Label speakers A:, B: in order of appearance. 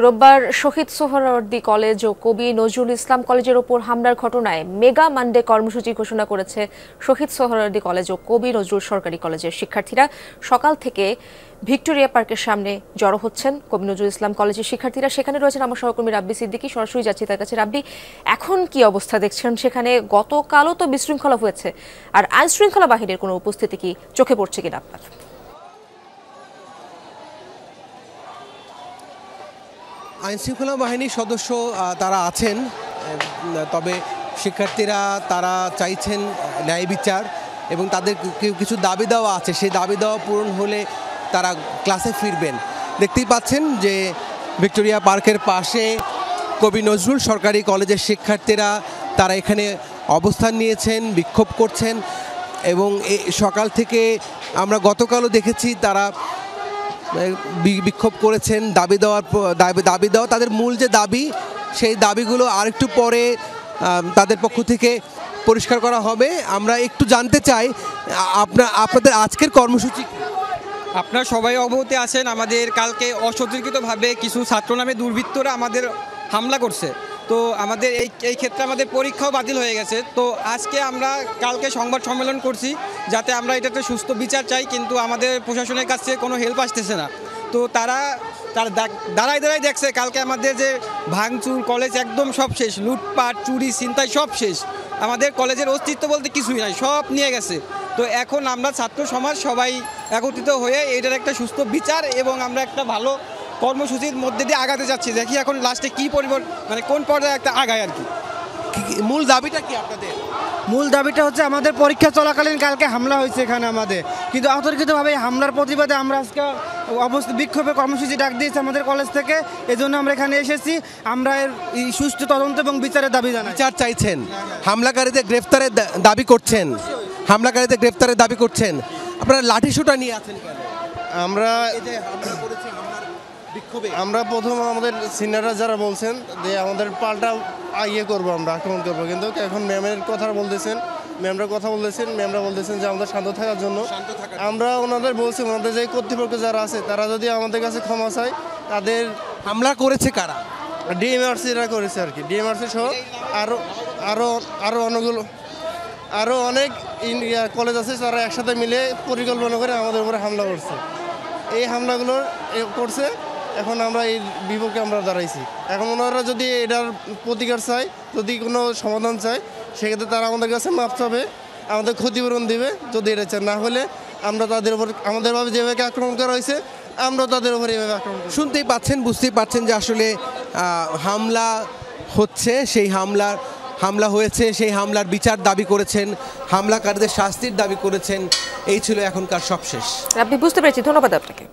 A: রোববার শহীদ সোহরাওয়ার্দী কলেজ ও কবি নজরুল ইসলাম কলেজের ওপর হামলার ঘটনায় মেগা মানডে কর্মসূচি ঘোষণা করেছে শহীদ সোহরাওয়ার্দী কলেজ ও কবি নজরুল সরকারি কলেজের শিক্ষার্থীরা। সকাল থেকে ভিক্টোরিয়া পার্কের সামনে জড়ো হচ্ছেন কবি নজরুল ইসলাম কলেজের শিক্ষার্থীরা। সেখানে রয়েছেন আমার সহকর্মী রাব্বি সিদ্দিকী। সরাসরি যাচ্ছি তার কাছে। রাব্বি, এখন কি অবস্থা দেখছেন সেখানে? গতকালও তো বিশৃঙ্খলা হয়েছে, আর আইন শৃঙ্খলা বাহিনীর কোনো উপস্থিতি কি চোখে পড়ছে কিনা আপনার?
B: আইনশৃঙ্খলা বাহিনীর সদস্য তারা আছেন, তবে শিক্ষার্থীরা তারা চাইছেন ন্যায় বিচার এবং তাদের কিছু দাবি দেওয়া আছে। সেই দাবি দেওয়া পূরণ হলে তারা ক্লাসে ফিরবেন। দেখতেই পাচ্ছেন যে ভিক্টোরিয়া পার্কের পাশে কবি নজরুল সরকারি কলেজের শিক্ষার্থীরা তারা এখানে অবস্থান নিয়েছেন, বিক্ষোভ করছেন এবং সকাল থেকে আমরা গতকালও দেখেছি তারা বিক্ষোভ করেছেন। দাবি দেওয়া তাদের মূল যে দাবি, সেই দাবিগুলো আরেকটু পরে তাদের পক্ষ থেকে পরিষ্কার করা হবে। আমরা একটু জানতে চাই আপনাদের আজকের কর্মসূচি।
C: আপনারা সবাই অবগত আছেন, আমাদের কালকে অসতর্কিতভাবে কিছু ছাত্র নামে দুর্বৃত্তরা আমাদের হামলা করছে। তো আমাদের এই ক্ষেত্রে আমাদের পরীক্ষাও বাতিল হয়ে গেছে। তো আজকে আমরা কালকে সংবাদ সম্মেলন করছি যাতে আমরা এটাতে সুস্থ বিচার চাই, কিন্তু আমাদের প্রশাসনের কাছে কোনো হেল্প আসতেছে না। তো তারা দাঁড়ায় দেখছে কালকে আমাদের যে ভাঙচুর, কলেজ একদম সব শেষ, লুটপাট, চুরি, ছিনতাই সব শেষ। আমাদের কলেজের অস্তিত্ব বলতে কিছুই নাই, সব নিয়ে গেছে। তো এখন আমরা ছাত্র সমাজ সবাই একত্রিত হয়ে এটার একটা সুস্থ বিচার এবং আমরা একটা ভালো কর্মসূচির মধ্যে দিয়ে আগাতে যাচ্ছি। দেখি এখন লাস্টে কী মানে কোন পর্যায়ে একটা আগায় আর কি।
B: মূল দাবিটা কি আপনাদের?
D: মূল দাবিটা হচ্ছে আমাদের পরীক্ষা চলাকালীন কালকে হামলা হয়েছে এখানে আমাদের, কিন্তু অতর্কিতভাবে হামলার প্রতিবাদে আমরা আজকে বিক্ষোভে কর্মসূচি ডাক দিয়েছি আমাদের কলেজ থেকে। এজন্য আমরা এখানে এসেছি। আমরা এর সুষ্ঠু তদন্ত এবং বিচারের দাবি জানাই।
B: বিচার চাইছেন, হামলাকারীদের গ্রেফতারের দাবি করছেন, দাবি করছেন। আপনারা লাঠিসোঁটা নিয়ে আছেন কেন?
E: আমরা প্রথম আমাদের সিনিয়ররা যারা বলছেন যে আমাদের পাল্টা করবো, আমরা আক্রমণ করবো, কিন্তু এখন ম্যামরা কথা বলতেছেন যে আমাদের শান্ত থাকার জন্য। আমরা ওনাদের বলছি, ওনাদের যে কর্তৃপক্ষ যারা আছে তারা যদি আমাদের কাছে ক্ষমা চায়। তাদের
B: হামলা করেছে কারা?
E: ডিএমআরসিরা করেছে আর কি, ডিএমআরসি সহ আরও অনেক কলেজ আছে তারা একসাথে মিলে পরিকল্পনা করে আমাদের উপরে হামলা করছে। এই হামলাগুলো করছে, এখন আমরা এই বিপক্ষে আমরা দাঁড়াইছি। এখন ওনারা যদি এটার প্রতিকার চায়, যদি কোনো সমাধান চায়, সেক্ষেত্রে তারা আমাদের কাছে মাপ চাবে, আমাদের ক্ষতিপূরণ দিবে। যদি এটা চায়, না হলে আমরা তাদের উপর আমাদেরভাবে যেভাবে আক্রমণ করা হয়েছে আমরা তাদের উপর এভাবে আক্রমণ করি।
B: শুনতেই পাচ্ছেন, বুঝতেই পারছেন যে আসলে হামলা হচ্ছে, সেই হামলা হয়েছে, সেই হামলার বিচার দাবি করেছেন, হামলাকারীদের শাস্তির দাবি করেছেন। এই ছিল এখনকার সবশেষ।
A: আপনি বুঝতে পেরেছি, ধন্যবাদ আপনাকে।